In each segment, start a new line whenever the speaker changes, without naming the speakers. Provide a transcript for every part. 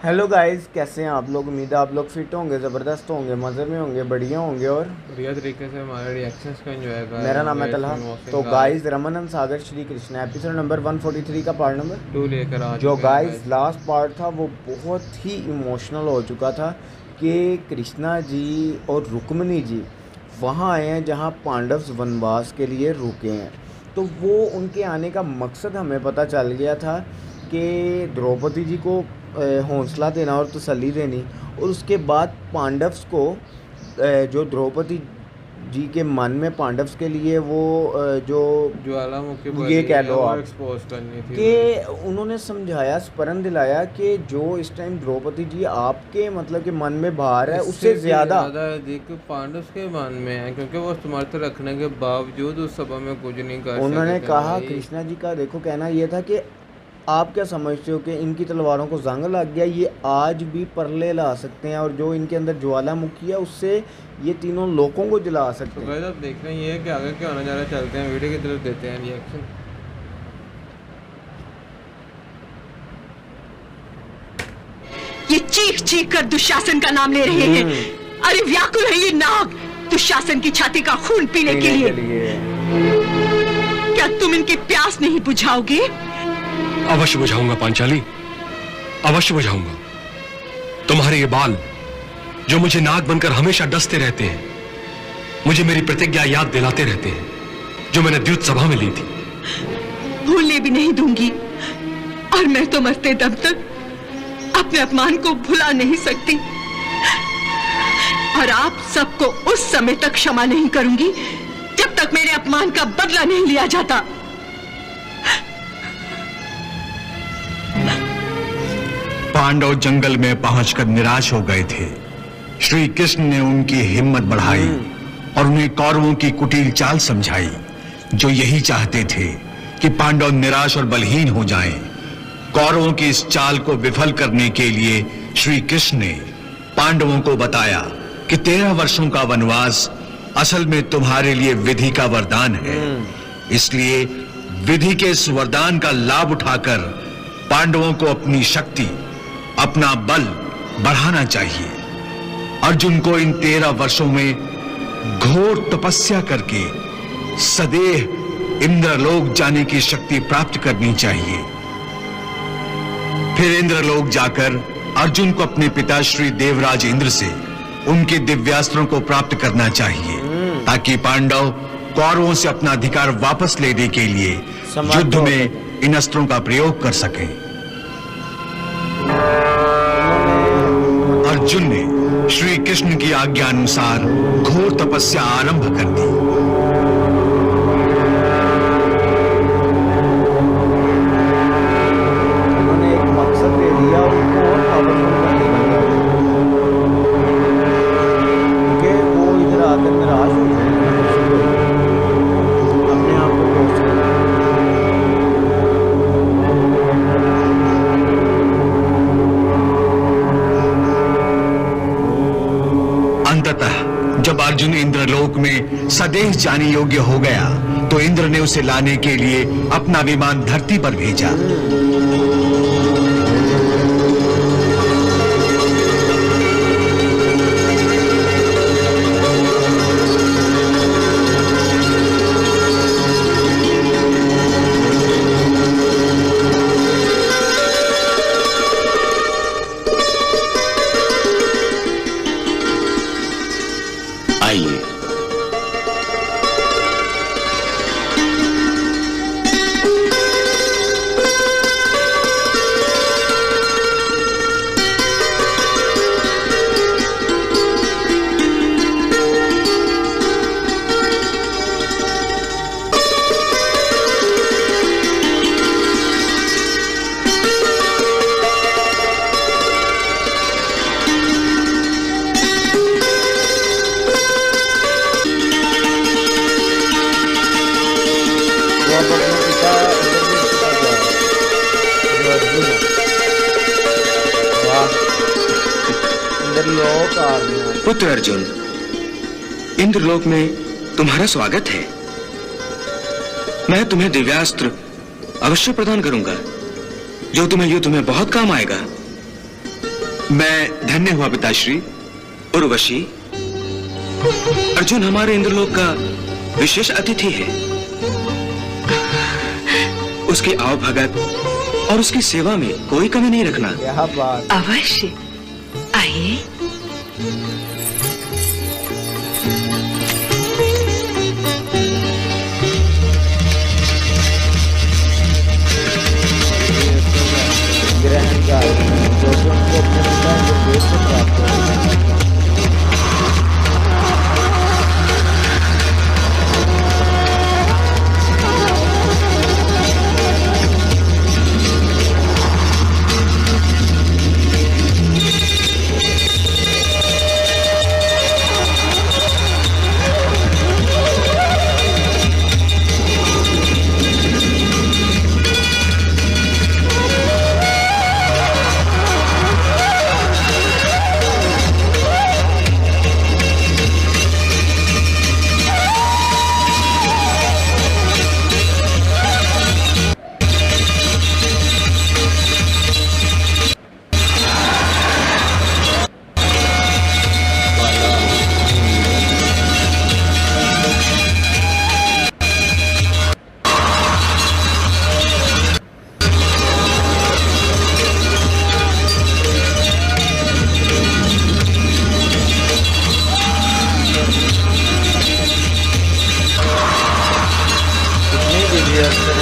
Hello guys, कैसे हैं आप लोग। उम्मीद है आप लोग फिट होंगे, ज़बरदस्त होंगे, मज़े में होंगे, बढ़िया होंगे और
बढ़िया तरीके से हमारे रिएक्शंस को एंजॉय कर रहे
मेरा नाम है
होंगे
तलहा।
इसमें मौसम
तो
का
गाइस, रमन सागर श्री कृष्ण एपिसोड नंबर 143 का पार्ट नंबर
2 लेकर आ
जो
चुके हैं
गाइस
गाइस।
लास्ट पार्ट था वो बहुत ही इमोशनल हो चुका था कि कृष्णा जी और रुक्मिणी जी वहाँ आए हैं जहाँ पांडव वनवास के लिए रुके हैं। तो वो उनके आने का मकसद हमें पता चल गया था कि द्रौपदी जी को हौसला देना और तसल्ली देनी, और उसके बाद पांडव्स को जो द्रौपदी जी के मन में पांडव्स के लिए वो जो
ज्वालामुखी
ये
बनी
कह
है
लो
वो
आप
एक्सपोज करनी थी
कि उन्होंने समझाया, स्मरण दिलाया कि जो इस टाइम द्रौपदी जी आपके मतलब कि मन में बाहर है उससे ज़्यादा
अधिक पांडव के मन में है, क्योंकि वो समर्थ रखने के बावजूद उस सभा में कुछ नहीं कर
उन्होंने
सके थे
कहा।
भाई।
कृष्णा जी का देखो कहना ये था कि आप क्या समझते हो कि इनकी तलवारों को जंग लग गया, ये आज भी परले ला सकते हैं और जो इनके अंदर ज्वालामुखी है उससे ये तीनों लोगों को जला सकते
तो
हैं।
गाइस आप देख रहे हैं ये कि आगे क्या होने जा रहा है। चलते हैं वीडियो की तरफ, देते हैं रिएक्शन।
ये चीख चीख कर दुशासन का नाम ले रहे हैं। अरे व्याकुल है ये नाग दुशासन की छाती का खून पीने के लिए। क्या तुम इनकी प्यास नहीं बुझाओगे?
अवश्य बुझाऊंगा पांचाली, अवश्य बुझाऊंगा। तुम्हारे ये बाल जो मुझे नाग बनकर हमेशा डसते रहते हैं, मुझे मेरी प्रतिज्ञा याद दिलाते रहते हैं जो मैंने द्युत सभा में ली थी।
भूलने भी नहीं दूंगी, और मैं तो मरते दम तक अपने अपमान को भुला नहीं सकती, और आप सबको उस समय तक क्षमा नहीं करूंगी जब तक मेरे अपमान का बदला नहीं लिया जाता।
पांडव जंगल में पहुंचकर निराश हो गए थे। श्री कृष्ण ने उनकी हिम्मत बढ़ाई और उन्हें कौरवों की कुटिल चाल समझाई, जो यही चाहते थे कि पांडव निराश और बलहीन हो जाएं। कौरवों की इस चाल को विफल करने के लिए श्री कृष्ण ने पांडवों को बताया कि 13 वर्षों का वनवास असल में तुम्हारे लिए विधि का वरदान है। इसलिए विधि के इस वरदान का लाभ उठाकर पांडवों को अपनी शक्ति, अपना बल बढ़ाना चाहिए। अर्जुन को इन 13 वर्षों में घोर तपस्या करके सदैव इंद्रलोक जाने की शक्ति प्राप्त करनी चाहिए। फिर इंद्रलोक जाकर अर्जुन को अपने पिता श्री देवराज इंद्र से उनके दिव्यास्त्रों को प्राप्त करना चाहिए, ताकि पांडव कौरवों से अपना अधिकार वापस लेने के लिए युद्ध में इन अस्त्रों का प्रयोग कर सकें। अर्जुन ने श्री कृष्ण की आज्ञा अनुसार घोर तपस्या आरंभ कर दी।
उन्होंने एक मकसद दे दिया उनको और पावरफुल करने लगा, क्योंकि वो इधर आकर निराश हो जाएंगे, अपने आप को कोस लेंगे।
अंततः जब अर्जुन इंद्रलोक में सदैव जाने योग्य हो गया तो इंद्र ने उसे लाने के लिए अपना विमान धरती पर भेजा।
आइए।
वो अब अपने पिता इंद्रजीत के पास जा रहे हैं, जो अर्जुन है। वाह, इंद्रलोक आ रहे हैं।
पुत्र अर्जुन, इंद्रलोक में तुम्हारा स्वागत है। मैं तुम्हें दिव्यास्त्र अवश्य प्रदान करूंगा, जो तुम्हें युद्ध में बहुत काम आएगा। मैं धन्य हुआ पिताश्री। उर्वशी, अर्जुन हमारे इंद्रलोक का विशेष अतिथि है। उसकी आवभगत और उसकी सेवा में कोई कमी नहीं रखना।
क्या बात।
अवश्य, आइए।
ग्रहण का जो कि उनको अपने पिता इंद्रदेव से प्राप्त हुआ।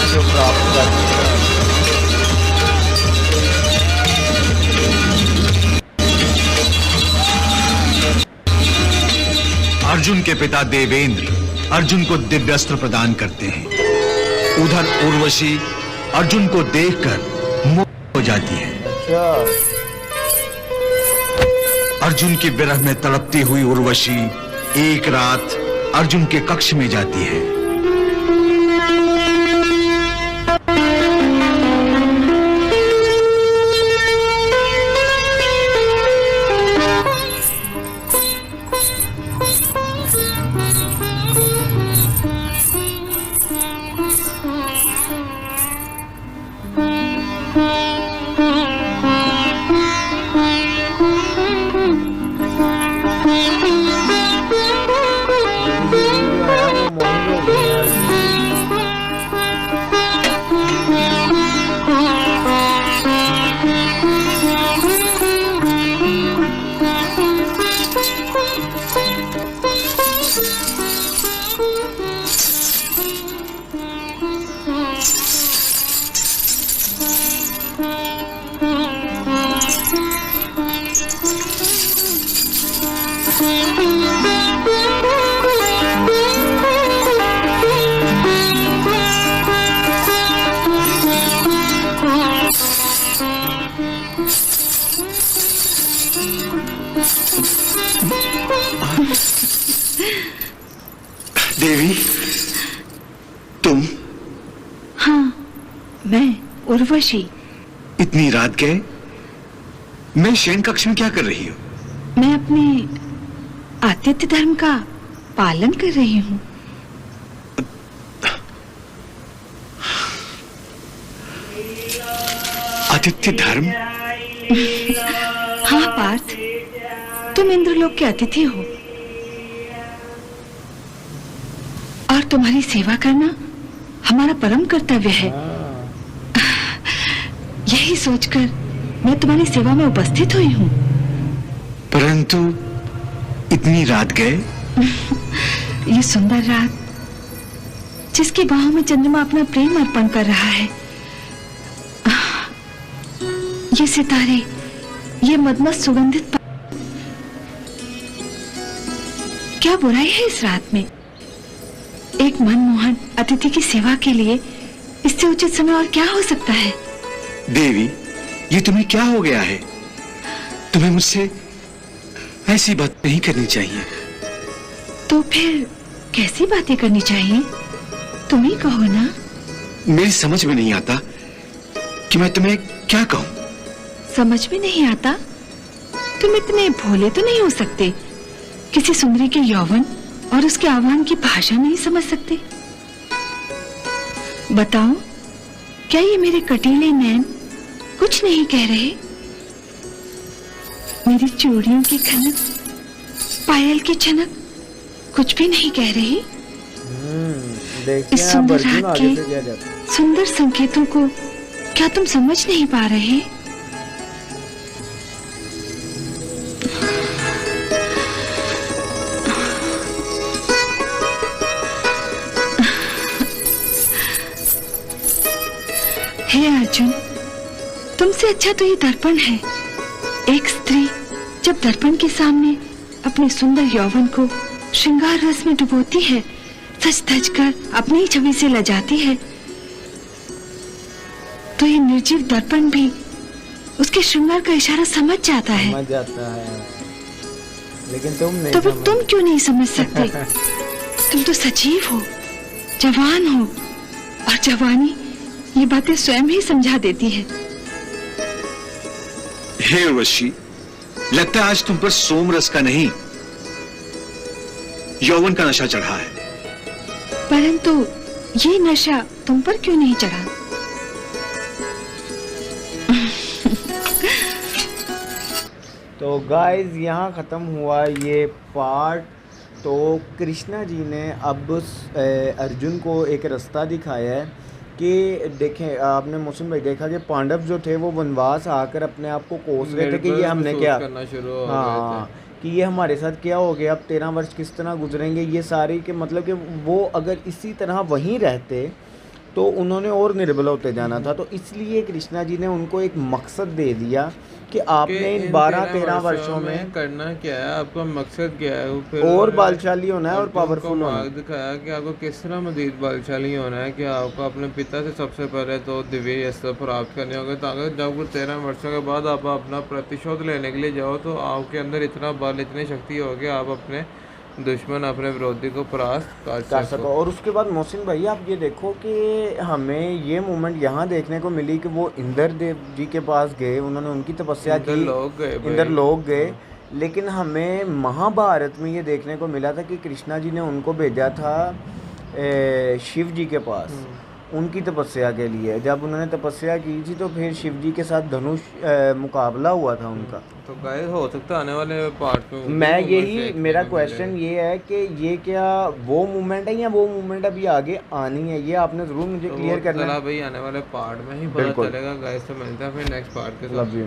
जो प्राप्त करते हैं।
अर्जुन के पिता देवेंद्र अर्जुन को दिव्यास्त्र प्रदान करते हैं। उधर उर्वशी अर्जुन को देखकर मोह हो जाती है।
अच्छा,
अर्जुन की विरह में तड़पती हुई उर्वशी एक रात अर्जुन के कक्ष में जाती है।
देवी, तुम?
हाँ, मैं उर्वशी।
इतनी रात गए? मैं शयन कक्ष में क्या कर रही हूँ?
मैं अपने आतिथ्य धर्म का पालन कर रही हूँ।
आतिथ्य धर्म?
हाँ पार्थ, तुम इंद्रलोक के अतिथि हो और तुम्हारी सेवा करना हमारा परम कर्तव्य है। यही सोचकर मैं तुम्हारी सेवा में उपस्थित हुई हूँ।
परंतु इतनी रात गए?
ये सुंदर रात, जिसकी बाहों में चंद्रमा अपना प्रेम अर्पण कर रहा है, ये सितारे, ये मदमस्त सुगंधित क्या बुराई है इस रात में? एक मनमोहन अतिथि की सेवा के लिए इससे उचित समय और क्या हो सकता है?
देवी, ये तुम्हें क्या हो गया है? तुम्हें मुझसे ऐसी बात नहीं करनी चाहिए।
तो फिर कैसी बातें करनी चाहिए? तुम ही कहो ना।
मेरी समझ में नहीं आता कि मैं तुम्हें क्या कहूं।
समझ में नहीं आता? तुम इतने भोले तो नहीं हो सकते, किसी सुंदरी के यौवन और उसके आह्वान की भाषा नहीं समझ सकते? बताओ, क्या ये मेरे कटीले नैन कुछ नहीं कह रहे? मेरी चूड़ियों की खनक, पायल की छनक कुछ भी नहीं कह रही।
देखिए
इस
आप
सुंदर
अर्जुन
रात
आगे
के
से क्या जाता है।
सुंदर संकेतों को क्या तुम समझ नहीं पा रहे? हे अर्जुन, तुमसे अच्छा तो ये दर्पण है। एक स्त्री जब दर्पण के सामने अपने सुंदर यौवन को श्रृंगार रस में डुबोती है, सच धज कर अपनी ही छवि से लजाती है, तो ये निर्जीव दर्पण भी उसके श्रृंगार का इशारा समझ जाता है।
समझ जाता है, लेकिन तुम नहीं
तो फिर
समझ।
तुम क्यों नहीं समझ सकते? तुम तो सजीव हो, जवान हो, और जवानी ये बातें स्वयं ही समझा देती है।
हे उर्वशी, लगता है आज तुम पर सोमरस का नहीं, यौवन का नशा चढ़ा है।
परंतु ये नशा तुम पर क्यों नहीं चढ़ा?
तो गाइस यहाँ ख़त्म हुआ ये पार्ट। तो कृष्णा जी ने अब अर्जुन को एक रास्ता दिखाया है कि देखें, आपने मोहसिन भाई देखा कि पांडव जो थे वो वनवास आकर अपने आप को कोस रहे थे कि ये हमने क्या
करना शुरू हो गए
हाँ कि ये हमारे साथ क्या हो गया, अब 13 वर्ष किस तरह गुजरेंगे ये सारी के मतलब कि वो अगर इसी तरह वहीं रहते तो उन्होंने और निर्बल होते जाना था। तो इसलिए कृष्णा जी ने उनको एक मकसद दे दिया कि आपने इन 12-13 वर्षों में
करना क्या है, आपका मकसद क्या है। फिर
और
उन्होंने
बालशाली होना है और
अर्जुन को
पावरफुल होना
मार्ग
है।
दिखाया कि आपको किस तरह मजीद बलशाली होना है, कि आपको अपने पिता से सबसे पहले तो दिव्य अस्त्र प्राप्त करने होंगे, ताकि जब 13 वर्षों के बाद आप अपना प्रतिशोध लेने के लिए जाओ तो आपके अंदर इतना बल, इतनी शक्ति होगी, आप अपने दुश्मन, अपने विरोधी को परास्त कर
सको। और उसके बाद मोहसिन भाई आप ये देखो कि हमें ये मोमेंट यहाँ देखने को मिली कि वो इंद्र देव जी के पास गए, उन्होंने उनकी तपस्या की, इंद्र लोग गए। लेकिन हमें महाभारत में ये देखने को मिला था कि कृष्णा जी ने उनको भेजा था शिव जी के पास उनकी तपस्या के लिए। जब उन्होंने तपस्या की थी तो फिर शिव जी के साथ धनुष मुकाबला हुआ था उनका।
तो गाइस हो सकता है आने वाले पार्ट में
मैं यही मेरा क्वेश्चन ये है कि ये क्या वो मूवमेंट है या वो मूवमेंट अभी आगे आनी है, ये आपने जरूर मुझे क्लियर करना है।
भाई आने वाले पार्ट में ही पता चलेगा गाइस। तो मिलते हैं फिर नेक्स्ट पार्ट के साथ।
Love you.